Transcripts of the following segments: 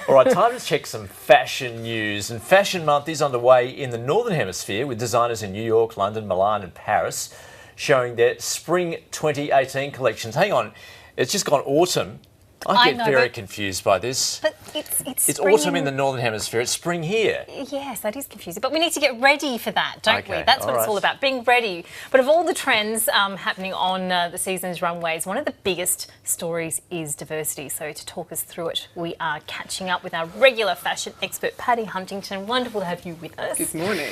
All right, time to check some fashion news. And Fashion Month is underway in the Northern Hemisphere with designers in New York, London, Milan and Paris showing their Spring 2018 collections. Hang on, it's just gone autumn. I get very confused by this. But it's autumn in the Northern Hemisphere. It's spring here. Yes, that is confusing. But we need to get ready for that, don't we? That's what right. it's all about, being ready. But of all the trends happening on the season's runways, one of the biggest stories is diversity. So to talk us through it, we are catching up with our regular fashion expert, Paddy Huntington. Wonderful to have you with us. Good morning.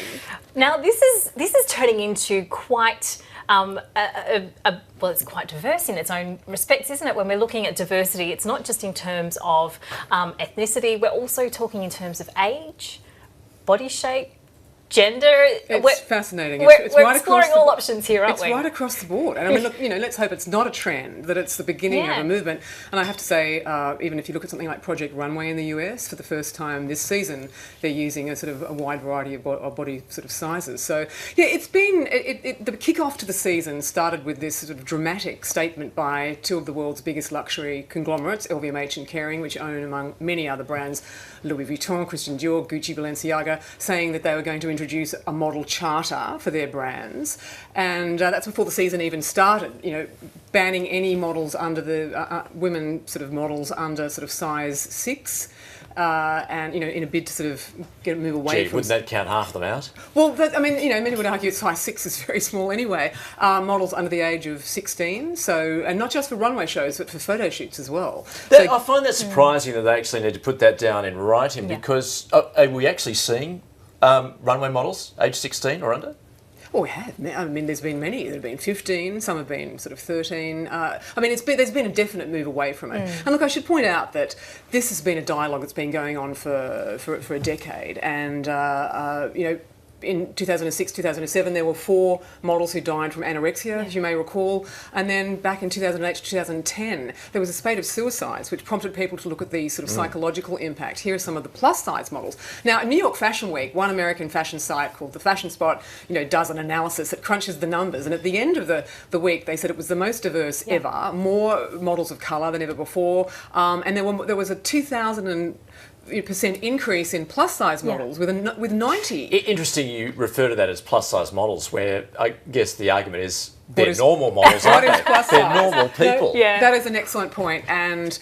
Now, this is turning into quite... well, it's quite diverse in its own respects, isn't it? When we're looking at diversity, it's not just in terms of ethnicity, we're also talking in terms of age, body shape, gender. It's fascinating. We're right exploring all options here, aren't we? It's right across the board. And I mean, look, let's hope it's not a trend, that it's the beginning of a movement. And I have to say, even if you look at something like Project Runway in the US, for the first time this season, they're using a sort of a wide variety of body sort of sizes. So, yeah, it's been, the kick-off to the season started with this sort of dramatic statement by two of the world's biggest luxury conglomerates, LVMH and Kering, which own, among many other brands, Louis Vuitton, Christian Dior, Gucci, Balenciaga, saying that they were going to introduce a model charter for their brands, and that's before the season even started. Banning any models under the women sort of models under sort of size 6, and in a bid to sort of move away from. Wouldn't that count half of them out? Well, many would argue size 6 is very small anyway. Models under the age of 16, and not just for runway shows, but for photo shoots as well. I find that surprising that they actually need to put that down in writing, because are we actually seeing runway models age 16 or under? Well, we have. I mean, there's been many. There have been 15. Some have been sort of 13. There's been a definite move away from it. And look, I should point out that this has been a dialogue that's been going on for a decade. And in 2006, 2007, there were 4 models who died from anorexia, as you may recall. And then back in 2008 to 2010, there was a spate of suicides, which prompted people to look at the sort of psychological impact. Here are some of the plus-size models. Now, in New York Fashion Week, one American fashion site called The Fashion Spot, does an analysis that crunches the numbers. And at the end of the week, they said it was the most diverse ever, more models of colour than ever before. And there was a 2,000% increase in plus-size models with 90. Interesting you refer to that as plus-size models, where I guess the argument is they're normal models, aren't they? They're normal people. That is an excellent point. And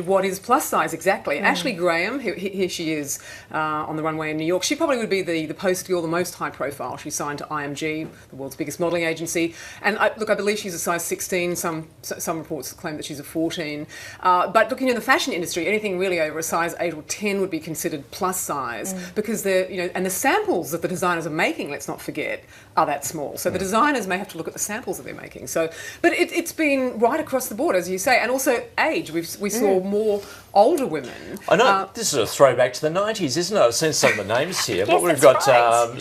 what is plus size exactly? Ashley Graham, here she is on the runway in New York. She probably would be the post girl, the most high profile. She's signed to IMG, the world's biggest modelling agency. And I believe she's a size 16. Some reports claim that she's a 14. But looking in the fashion industry, anything really over a size 8 or 10 would be considered plus size because and the samples that the designers are making, let's not forget, are that small. So the designers may have to look at the samples that they're making. But it's been right across the board, as you say, and also age. We saw more older women. I know this is a throwback to the 90s, isn't it? I've seen some of the names here. But we've got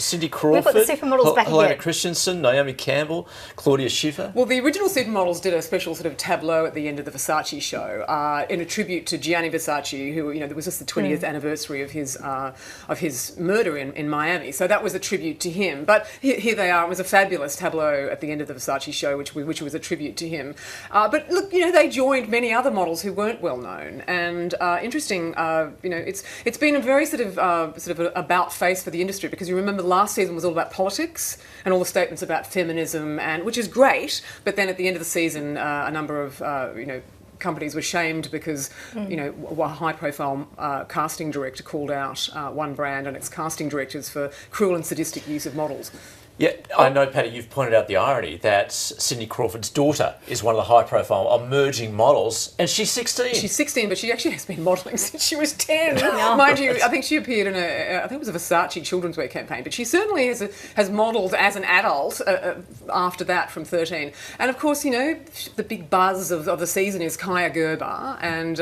Cindy Crawford, we've got the supermodels back Helena again. Christensen, Naomi Campbell, Claudia Schiffer. Well, the original supermodels did a special sort of tableau at the end of the Versace show in a tribute to Gianni Versace, who there was just the 20th anniversary of his murder in Miami. So that was a tribute to him. But here they are. It was a fabulous tableau at the end of the Versace show, which was a tribute to him. But look, they joined many other models who weren't well known, and interesting. It's been a very sort of about face for the industry, because you remember last season was all about politics and all the statements about feminism, and which is great. But then at the end of the season, a number of companies were shamed because a high-profile casting director called out one brand and its casting directors for cruel and sadistic use of models. Yeah, I know, Paddy, you've pointed out the irony that Cindy Crawford's daughter is one of the high-profile emerging models, and she's 16. She's 16, but she actually has been modelling since she was 10. Mind you, I think she appeared in I think it was a Versace children's wear campaign, but she certainly has modelled as an adult after that from 13. And of course, the big buzz of the season is Kaya Gerber, and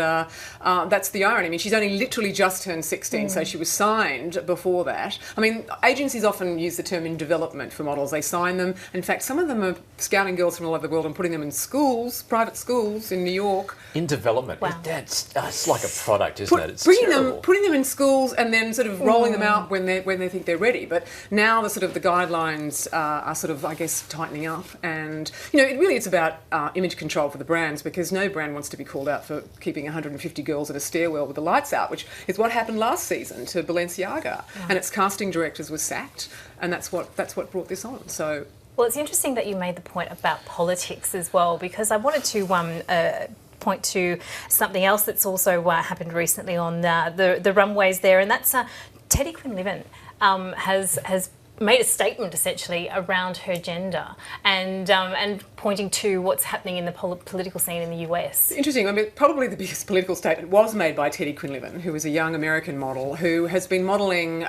that's the irony. I mean, she's only literally just turned 16, so she was signed before that. I mean, agencies often use the term in development. requirement for models. They sign them. In fact, some of them are scouting girls from all over the world and putting them in schools, private schools in New York. In development. Wow. It's like a product, isn't it? It's Putting them in schools and then sort of rolling them out when they think they're ready. But now the guidelines are sort of, I guess, tightening up. And, it's about image control for the brands, because no brand wants to be called out for keeping 150 girls at a stairwell with the lights out, which is what happened last season to Balenciaga. And its casting directors were sacked, and that's what brought this on. So. Well, it's interesting that you made the point about politics as well, because I wanted to point to something else that's also happened recently on the runways there, and that's Teddy Quinlivan has made a statement essentially around her gender and pointing to what's happening in the political scene in the US. Interesting. I mean, probably the biggest political statement was made by Teddy Quinlivan, who is a young American model who has been modelling,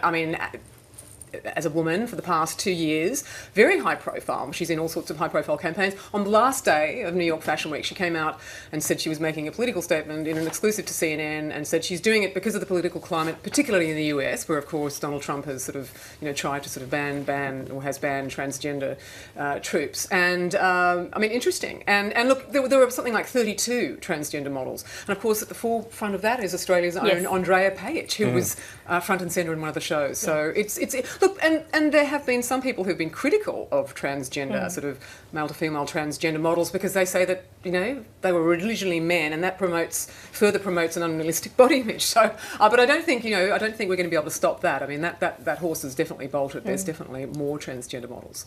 as a woman for the past 2 years, very high profile. She's in all sorts of high profile campaigns. On the last day of New York Fashion Week, she came out and said she was making a political statement in an exclusive to CNN, and said she's doing it because of the political climate, particularly in the US, where of course Donald Trump has sort of, tried to sort of ban or has banned transgender troops. And interesting. And look, there were something like 32 transgender models. And of course at the forefront of that is Australia's own Andrea Page, who was front and centre in one of the shows. So it's look, and there have been some people who've been critical of transgender, sort of male to female transgender models, because they say that, they were originally men, and that further promotes an unrealistic body image. So, but I don't think we're going to be able to stop that. I mean, that horse has definitely bolted. There's definitely more transgender models.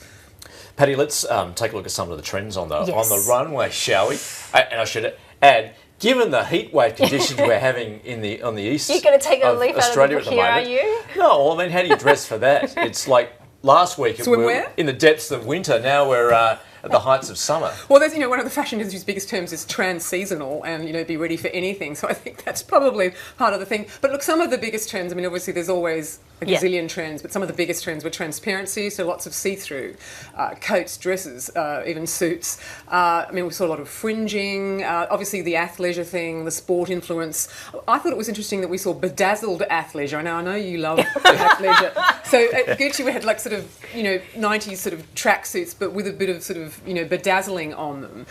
Paddy, let's take a look at some of the trends on the runway, shall we? And I should add, given the heat wave conditions we're having on the east, you're going to take a leaf Australia out of the book at the moment, here, are you? No, I mean, how do you dress for that? It's like last week we were in the depths of winter. Now we're at the heights of summer. Well, there's one of the fashion industry's biggest terms is trans-seasonal, and be ready for anything. So I think that's probably part of the thing. But look, some of the biggest trends. I mean, obviously there's always a gazillion trends, but some of the biggest trends were transparency. So lots of see-through coats, dresses, even suits. We saw a lot of fringing. Obviously the athleisure thing, the sport influence. I thought it was interesting that we saw bedazzled athleisure. I know you love athleisure. So at Gucci we had like sort of 90s sort of tracksuits, but with a bit of sort of bedazzling on them.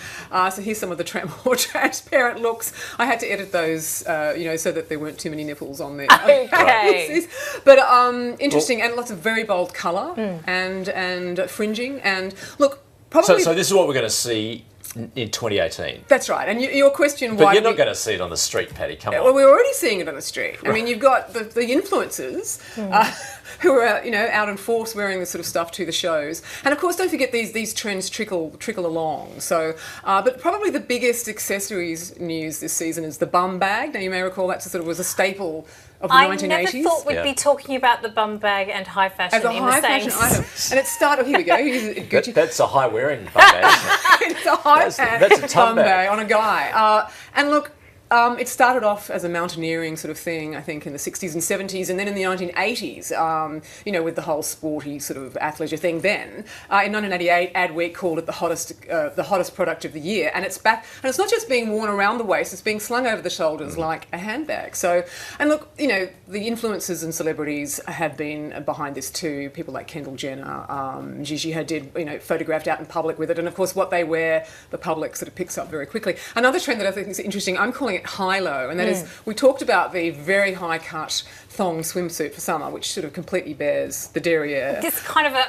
So here's some of the more transparent looks. I had to edit those, so that there weren't too many nipples on there. Okay. But interesting, and lots of very bold colour and fringing. And look, probably. So this is what we're going to see in 2018. That's right. And your question, but why? You're not going to see it on the street, Paddy. Come on. Well, we're already seeing it on the street. I mean, you've got the influencers who are out in force wearing this sort of stuff to the shows, and of course, don't forget these trends trickle along. So, but probably the biggest accessories news this season is the bum bag. Now, you may recall that sort of was a staple of the 1980s. I never thought we'd be talking about the bum bag and high fashion as a in high the same. fashion item. And it started. Here we go. Gucci. That's a high wearing bum bag, isn't it? It's a high That's a tub bag on a guy. And look, it started off as a mountaineering sort of thing, I think, in the 60s and 70s, and then in the 1980s, with the whole sporty sort of athleisure thing. Then, in 1988, Adweek called it the hottest product of the year, and it's back. And it's not just being worn around the waist; it's being slung over the shoulders like a handbag. So, and look, the influencers and celebrities have been behind this too. People like Kendall Jenner, Gigi Hadid, photographed out in public with it, and of course, what they wear, the public sort of picks up very quickly. Another trend that I think is interesting, I'm calling it high-low, and that is, we talked about the very high-cut thong swimsuit for summer, which sort of completely bears the derriere. This is kind of a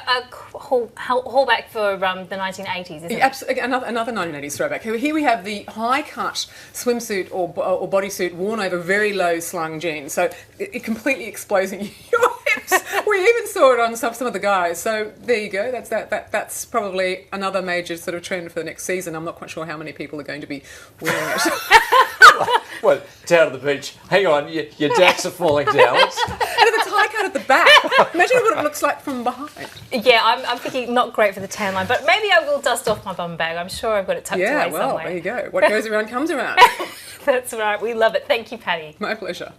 hallback for the 1980s, isn't it? Absolutely, another 1980s throwback. Here we have the high-cut swimsuit or bodysuit worn over very low-slung jeans, so it completely exposing your hips. We even saw it on some of the guys. So there you go. That's probably another major sort of trend for the next season. I'm not quite sure how many people are going to be wearing it. Well, down at the beach. Hang on, your decks are falling down. And if it's high cut at the back, imagine what it looks like from behind. Yeah, I'm thinking not great for the tan line, but maybe I will dust off my bum bag. I'm sure I've got it tucked away somewhere. Yeah, well, there you go. What goes around comes around. That's right. We love it. Thank you, Paddy. My pleasure.